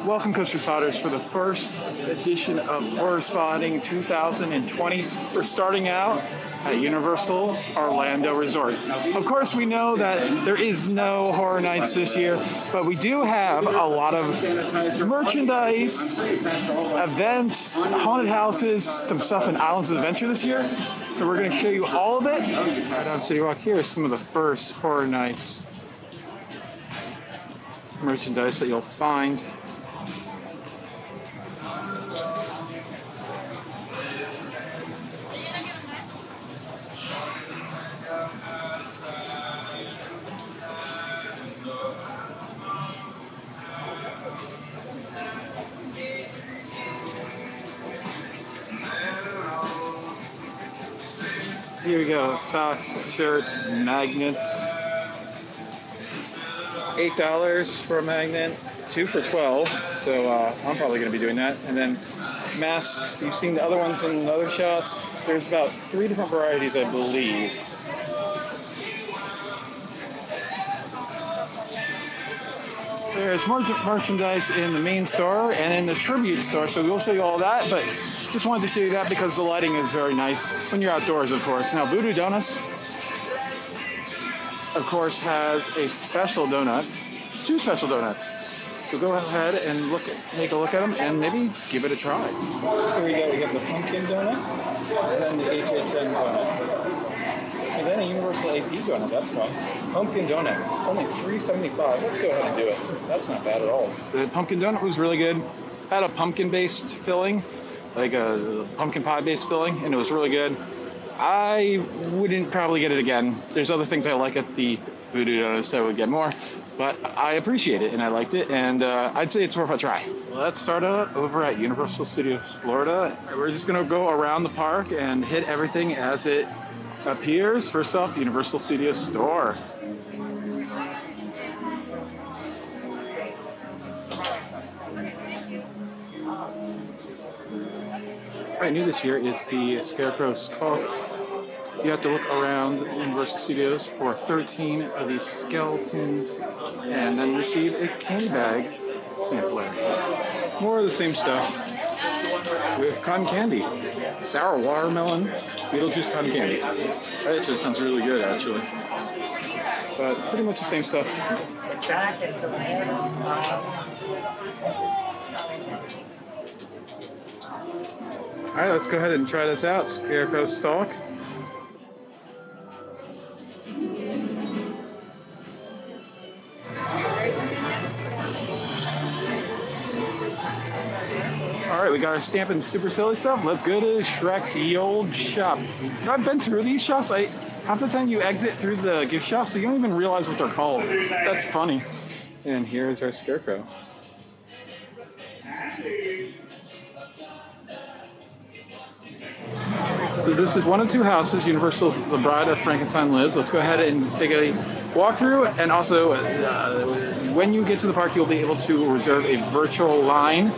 Welcome, Coaster Sodders, for the first edition of Horror Spotting 2020. We're starting out at Universal Orlando Resort. Of course, we know that there is no Horror Nights this year, but we do have a lot of merchandise, events, haunted houses, some stuff in Islands of Adventure this year. So we're going to show you all of it. Right on City Walk, here is some of the first Horror Nights merchandise that you'll find. Here we go, socks, shirts, magnets. $8 for a magnet, 2 for $12, so I'm probably going to be doing that. And then masks, you've seen the other ones in other shops. There's about 3 different varieties, I believe. There's more merchandise in the main store and in the tribute store, so we'll show you all that, but just wanted to show you that because the lighting is very nice when you're outdoors, of course. Now, Voodoo Donuts, of course, has a special donut, 2 special donuts. So go ahead and take a look at them and maybe give it a try. Here we go, we have the pumpkin donut, and then the HHN donut. And then a Universal AP donut, that's fun. Pumpkin donut, only $3.75. Let's go ahead and do it. That's not bad at all. The pumpkin donut was really good. Had a pumpkin-based filling, like a pumpkin pie-based filling, and it was really good. I wouldn't probably get it again. There's other things I like at the Voodoo Donuts that I would get more, but I appreciate it and I liked it, and I'd say it's worth a try. Let's start out over at Universal Studios Florida. We're just gonna go around the park and hit everything as it appears. First off, Universal Studios Store. Right, new this year is the Scarecrow Skulk. You have to look around Universal Studios for 13 of these skeletons and then receive a candy bag sampler. More of the same stuff with cotton candy. Sour watermelon, Beetlejuice cotton candy. That actually sounds really good, actually. But pretty much the same stuff. Alright, let's go ahead and try this out. Scarecrow Stalk. Alright, we got our Stampin' Super Silly stuff. Let's go to Shrek's Ye Old Shop. You know, I've been through these shops. Half the time you exit through the gift shop, so you don't even realize what they're called. That's funny. And here's our Scarecrow. So this is one of 2 houses Universal's The Bride of Frankenstein lives. Let's go ahead and take a walkthrough, and also when you get to the park, you'll be able to reserve a virtual line.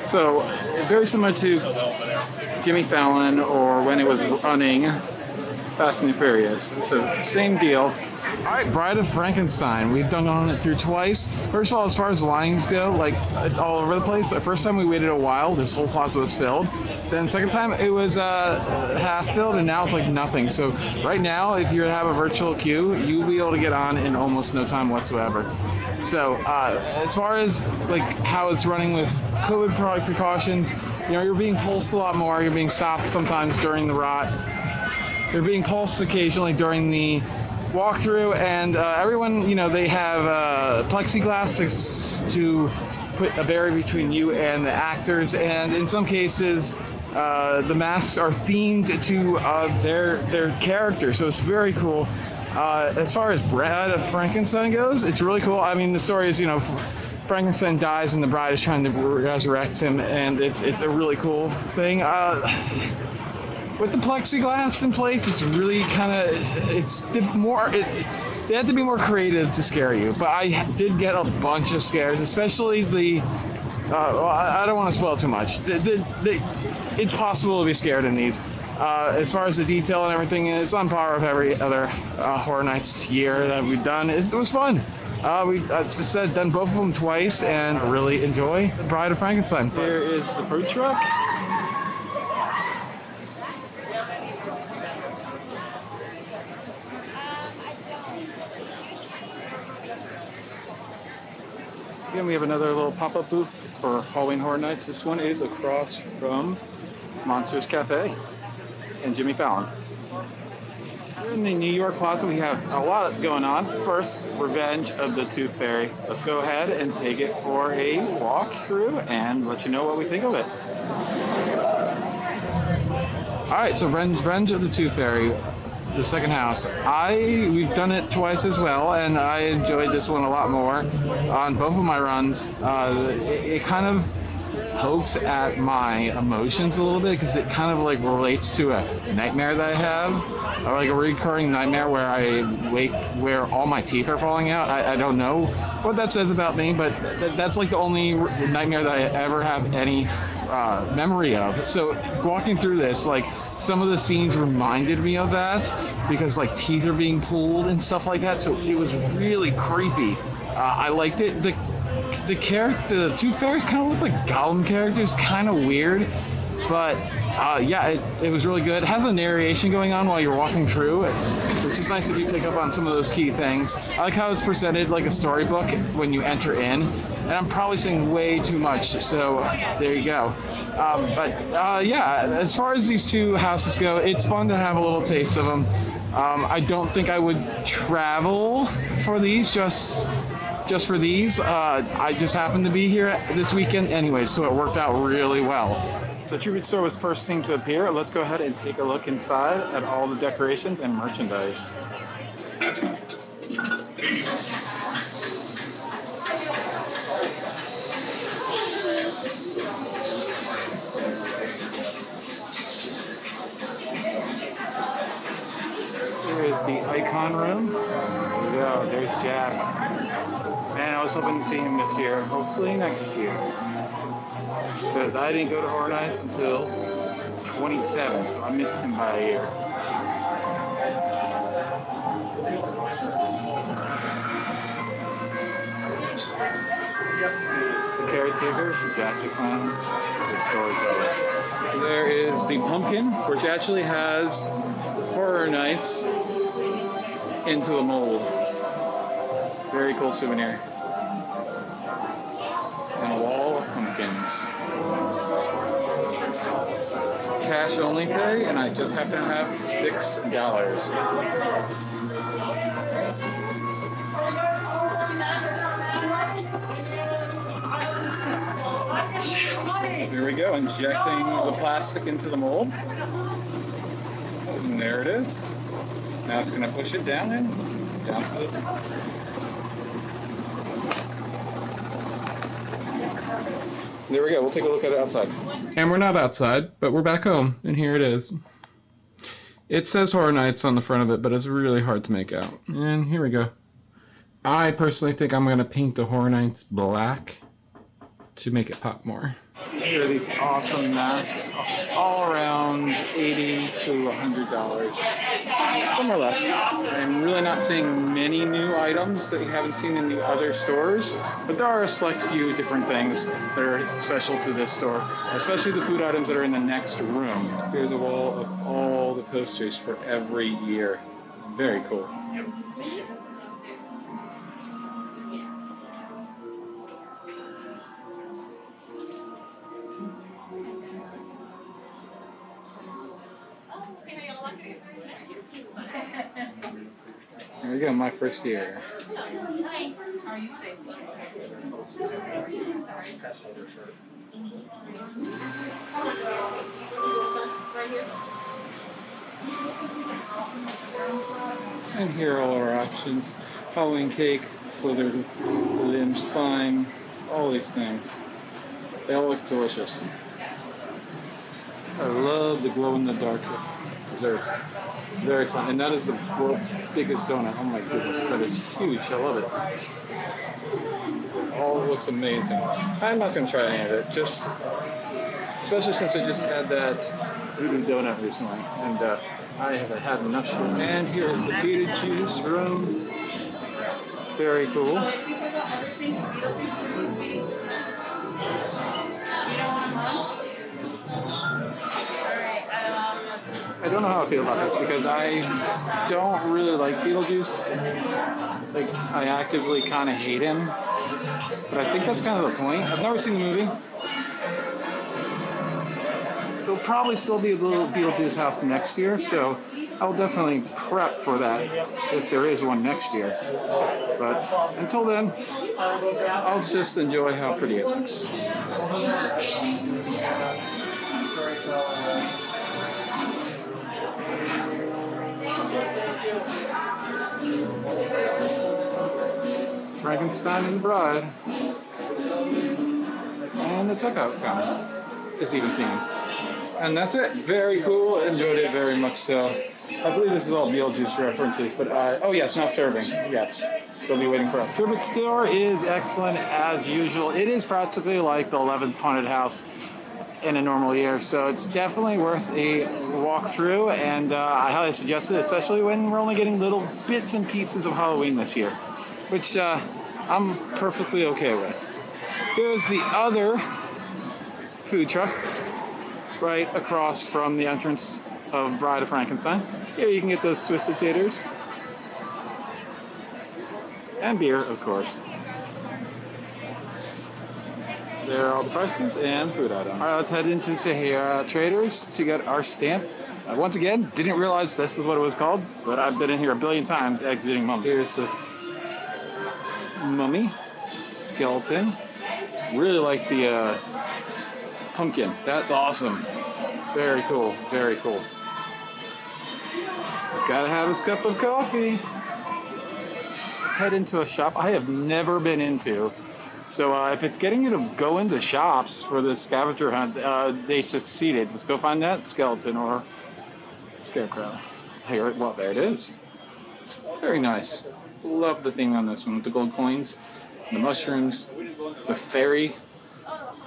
So very similar to Jimmy Fallon or when it was running Fast and Furious. So same deal. All right, Bride of Frankenstein. We've done on it through twice. First of all, as far as lines go, like it's all over the place. The first time we waited a while, this whole plaza was filled. Then second time it was half filled, and now it's like nothing. So right now, if you have a virtual queue, you'll be able to get on in almost no time whatsoever. So as far as like how it's running with COVID precautions, you know, you're being pulsed a lot more. You're being stopped sometimes during the rot. You're being pulsed occasionally during the walkthrough, and everyone, you know, they have plexiglass to put a barrier between you and the actors, and in some cases the masks are themed to their character, so it's very cool. As far as Bride of Frankenstein goes, it's really cool. I mean, the story is, you know, Frankenstein dies and the bride is trying to resurrect him, and it's a really cool thing. With the plexiglass in place, it's really kind of, they have to be more creative to scare you. But I did get a bunch of scares, especially the, well, I don't want to spoil too much. It's possible to be scared in these. As far as the detail and everything, it's on par with every other Horror Nights year that we've done. It was fun. We just said done both of them twice and really enjoy the Bride of Frankenstein. Here is the food truck. Again, we have another little pop-up booth for Halloween Horror Nights. This one is across from Monsters Cafe and Jimmy Fallon. Here in the New York Plaza, we have a lot going on. First, Revenge of the Tooth Fairy. Let's go ahead and take it for a walk through and let you know what we think of it. All right, so Revenge of the Tooth Fairy, the second house. We've done it twice as well, and I enjoyed this one a lot more on both of my runs. It kind of pokes at my emotions a little bit because it kind of like relates to a nightmare that I have, or like a recurring nightmare where I wake where all my teeth are falling out. I don't know what that says about me, but that's like the only nightmare that I ever have any memory of. So walking through this, like some of the scenes reminded me of that because like teeth are being pulled and stuff like that. So it was really creepy. I liked it. The character, the Tooth Fairies kind of look like Gollum characters, kind of weird, but yeah, it was really good. It has a narration going on while you're walking through it, which is nice if you pick up on some of those key things. I like how it's presented like a storybook when you enter in, and I'm probably saying way too much, so there you go. Yeah, as far as these two houses go, it's fun to have a little taste of them. I don't think I would travel for these just for these. I just happened to be here this weekend anyway, so it worked out really well. The tribute store was first thing to appear. Let's go ahead and take a look inside at all the decorations and merchandise. Here is the icon room. There we go, there's Jack. Man, I was hoping to see him this year, hopefully next year. Because I didn't go to Horror Nights until 27, so I missed him by a year. The caretaker, Jack the Clown, the storyteller. There is the pumpkin, which actually has Horror Nights into a mold. Very cool souvenir. And a wall of pumpkins. Cash only today, and I just happen to have $6. There we go, injecting the plastic into the mold. And there it is. Now it's going to push it down and down to the top. There we go. We'll take a look at it outside. And we're not outside, but we're back home, and here it is. It says Horror Nights on the front of it, but it's really hard to make out. And here we go. I personally think I'm going to paint the Horror Nights black to make it pop more. Here are these awesome masks, all around $80 to $100, somewhere less. I'm really not seeing many new items that you haven't seen in the other stores, but there are a select few different things that are special to this store, especially the food items that are in the next room. Here's a wall of all the posters for every year. Very cool. There we go, my first year. And here are all our options. Halloween cake, slithered limb slime, all these things. They all look delicious. I love the glow-in-the-dark desserts. Very fun. And that is the world's biggest donut. Oh my goodness, that is huge. I love it. All looks amazing. I'm not going to try any of it, just especially since I just had that voodoo donut recently, and I haven't had enough sugar. And here is the Beetlejuice room. Very cool. I don't know how I feel about this because I don't really like Beetlejuice. Like, I actively kind of hate him. But I think that's kind of the point. I've never seen the movie. There'll probably still be a little Beetlejuice house next year, so I'll definitely prep for that if there is one next year. But until then, I'll just enjoy how pretty it looks. Frankenstein and the Bride. And the checkout counter is even themed. And that's it. Very cool. Enjoyed it very much so. I believe this is all Beetlejuice references, but oh yes, now serving. Yes. They'll be waiting for us. Dribbit Store is excellent as usual. It is practically like the 11th haunted house in a normal year, so it's definitely worth a walk through, and I highly suggest it, especially when we're only getting little bits and pieces of Halloween this year, which I'm perfectly okay with. Here's the other food truck right across from the entrance of Bride of Frankenstein. Here you can get those twisted taters. And beer, of course. There are all the prices and food items. All right, let's head into Sahara Traders to get our stamp. Once again, didn't realize this is what it was called, but I've been in here a billion times exiting Mummy. Here's the Mummy skeleton. Really like the pumpkin. That's awesome. Very cool. Very cool. Just gotta have his cup of coffee. Let's head into a shop I have never been into. So if it's getting you to go into shops for the scavenger hunt, they succeeded. Let's go find that skeleton or scarecrow. Here, well, there it is. Very nice. Love the theme on this one with the gold coins, the mushrooms, the fairy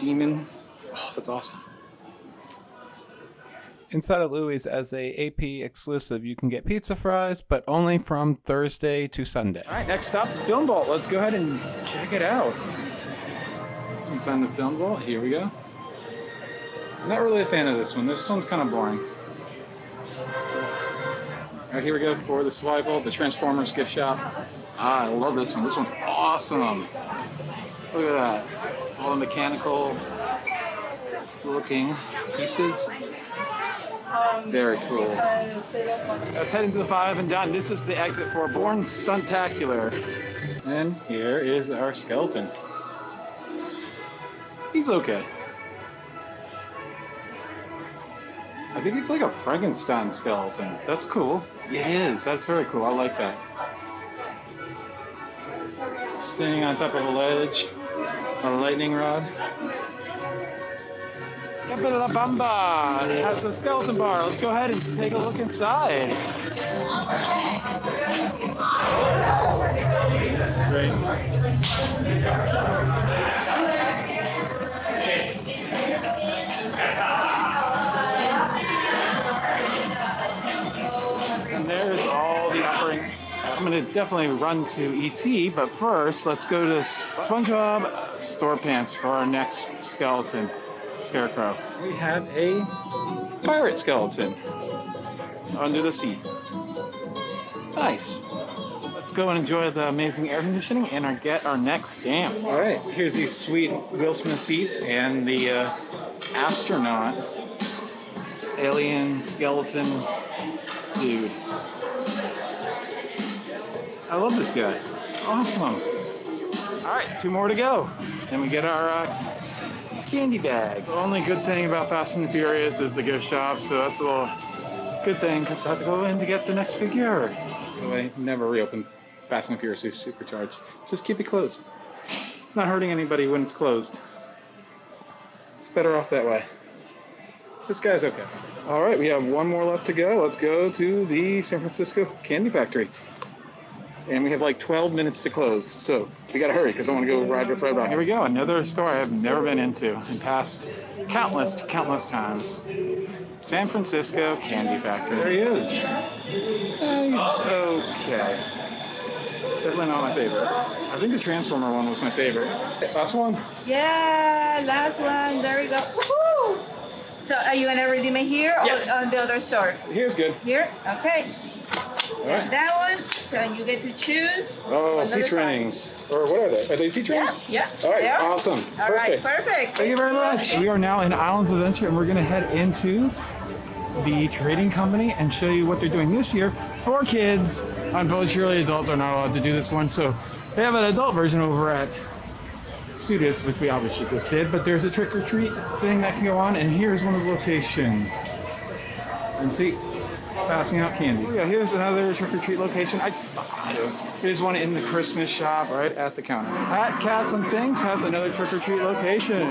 demon. Oh, that's awesome. Inside of Louie's, as a AP exclusive, you can get pizza fries, but only from Thursday to Sunday. All right, next stop, Film Vault. Let's go ahead and check it out. Inside the Film Vault, here we go. I'm not really a fan of this one. This one's kind of boring. All right, here we go for the Survival, the Transformers gift shop. Ah, I love this one. This one's awesome. Look at that. All the mechanical looking pieces. Very cool. Let's head into the 5 and done. This is the exit for Born Stuntacular. And here is our skeleton. He's okay. I think it's like a Frankenstein skeleton. That's cool. It is. That's very cool. I like that. Standing on top of a ledge. A lightning rod. Capilla Bamba! It has a skeleton bar. Let's go ahead and take a look inside. Great. And there's all the offerings. I'm going to definitely run to ET, but first, let's go to SpongeBob Store Pants for our next skeleton. Scarecrow. We have a pirate skeleton under the sea. Nice. Let's go and enjoy the amazing air conditioning and get our next stamp. All right, here's these sweet Will Smith beats and the astronaut alien skeleton dude. I love this guy. Awesome. All right, 2 more to go. Then we get our candy bag. The only good thing about Fast and Furious is the gift shop, so that's a little good thing because I have to go in to get the next figure. By the way, never reopen Fast and Furious Supercharged. Just keep it closed. It's not hurting anybody when it's closed. It's better off that way. This guy's okay. All right, we have 1 more left to go. Let's go to the San Francisco Candy Factory. And we have like 12 minutes to close, so we gotta hurry because I want to go ride with Fred Rock. Here we go, another store I have never been into and passed countless times. San Francisco Candy Factory. There he is. Nice. Okay. Definitely not my favorite. I think the Transformer one was my favorite. Last one? Yeah, last one. There we go. Woohoo! So are you gonna redeem it here or Yes. on the other store? Here's good. Here? Okay. All right. That one. So you get to choose. Oh, another peach rings. Or what are they? Are they peach rings? Yeah. All right, They are. awesome. All right, perfect. Thank you very much. We are now in Islands Adventure, and we're going to head into the trading company and show you what they're doing this year for kids. Unfortunately, adults are not allowed to do this one, so they have an adult version over at Suess, which we obviously just did, but there's a trick-or-treat thing that can go on, and here's one of the locations. And see, passing out candy. Oh yeah, here's another trick-or-treat location. Here's one in the Christmas shop right at the counter. At Cats and Things has another trick-or-treat location.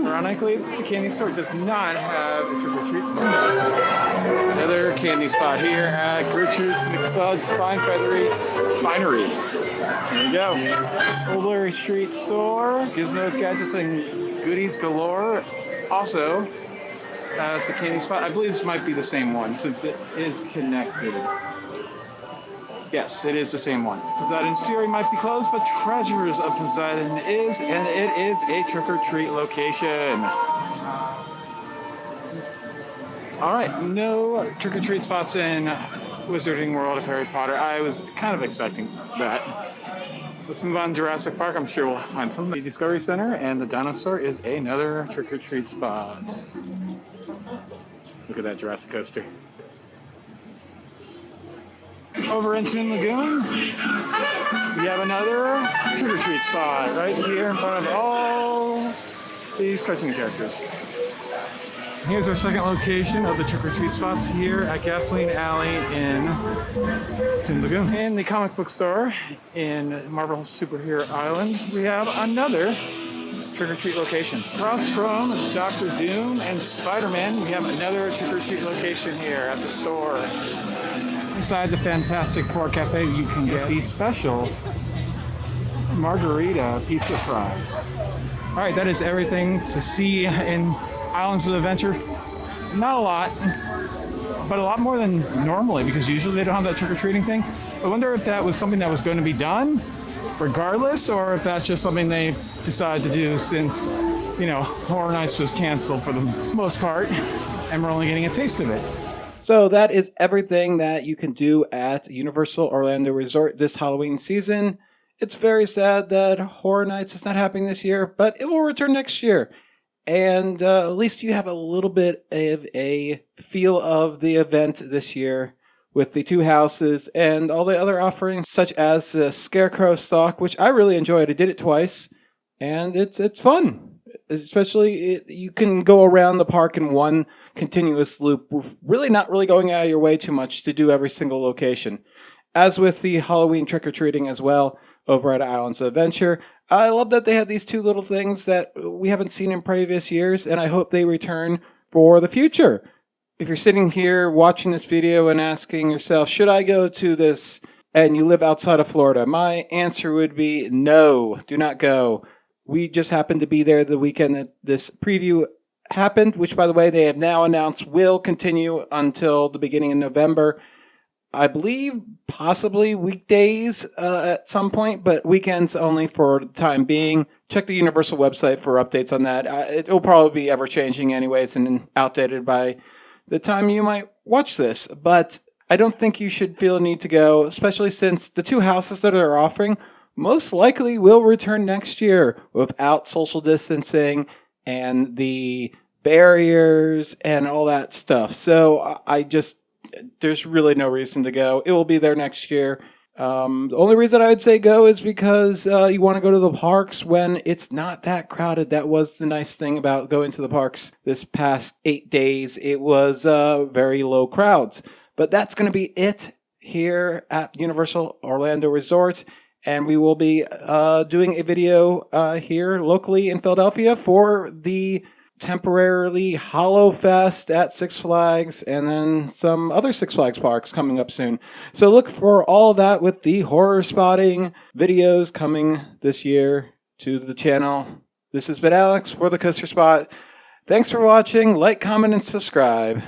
Ironically, the candy store does not have a trick-or-treat spot. Another candy spot here at Gertrude's McFud's Fine Feathery Finery. There you go. Mulberry Street Store, Gizmos, Gadgets, and Goodies Galore. Also, it's a candy spot. I believe this might be the same one since it is connected. Yes, it is the same one. Poseidon's Fury might be closed, but Treasures of Poseidon is, and it is a trick-or-treat location. Alright, no trick-or-treat spots in Wizarding World of Harry Potter. I was kind of expecting that. Let's move on to Jurassic Park. I'm sure we'll find some. The Discovery Center and the Dino Store is another trick-or-treat spot. Look at that Jurassic coaster. Over in Toon Lagoon, we have another trick-or-treat spot right here in front of all these cartoon characters. Here's our second location of the trick-or-treat spots here at Gasoline Alley in Toon Lagoon. In the comic book store in Marvel Superhero Island, we have another trick-or-treat location. Across from Dr. Doom and Spider-Man, we have another trick-or-treat location here at the store. Inside the Fantastic Four Cafe, you can get the special margarita pizza fries. All right, that is everything to see in Islands of Adventure. Not a lot, but a lot more than normally because usually they don't have that trick-or-treating thing. I wonder if that was something that was going to be done regardless, or if that's just something they decided to do since, you know, Horror Nights was canceled for the most part, and we're only getting a taste of it. So that is everything that you can do at Universal Orlando Resort this Halloween season. It's very sad that Horror Nights is not happening this year, but it will return next year. And at least you have a little bit of a feel of the event this year with the two houses and all the other offerings, such as the Scarecrow Stalk, which I really enjoyed. I did it twice, and it's fun. Especially, you can go around the park in one continuous loop, really not really going out of your way too much to do every single location. As with the Halloween trick-or-treating as well, over at Islands of Adventure, I love that they have these two little things that we haven't seen in previous years, and I hope they return for the future. If you're sitting here watching this video and asking yourself, should I go to this, and you live outside of Florida, my answer would be no, do not go. We just happened to be there the weekend that this preview happened, which, by the way, they have now announced will continue until the beginning of November. I believe possibly weekdays at some point, but weekends only for the time being. Check the Universal website for updates on that. It will probably be ever-changing anyways and outdated by the time you might watch this. But I don't think you should feel a need to go, especially since the two houses that they're offering most likely will return next year without social distancing and the barriers and all that stuff. So there's really no reason to go. It will be there next year. The only reason I would say go is because you want to go to the parks when it's not that crowded. That was the nice thing about going to the parks this past 8 days. It was very low crowds. But that's going to be it here at Universal Orlando Resort. And we will be doing a video here locally in Philadelphia for the temporarily Hollow Fest at Six Flags and then some other Six Flags parks coming up soon. So look for all that with the horror spotting videos coming this year to the channel. This has been Alex for the Coaster Spot. Thanks for watching. Like, comment, and subscribe.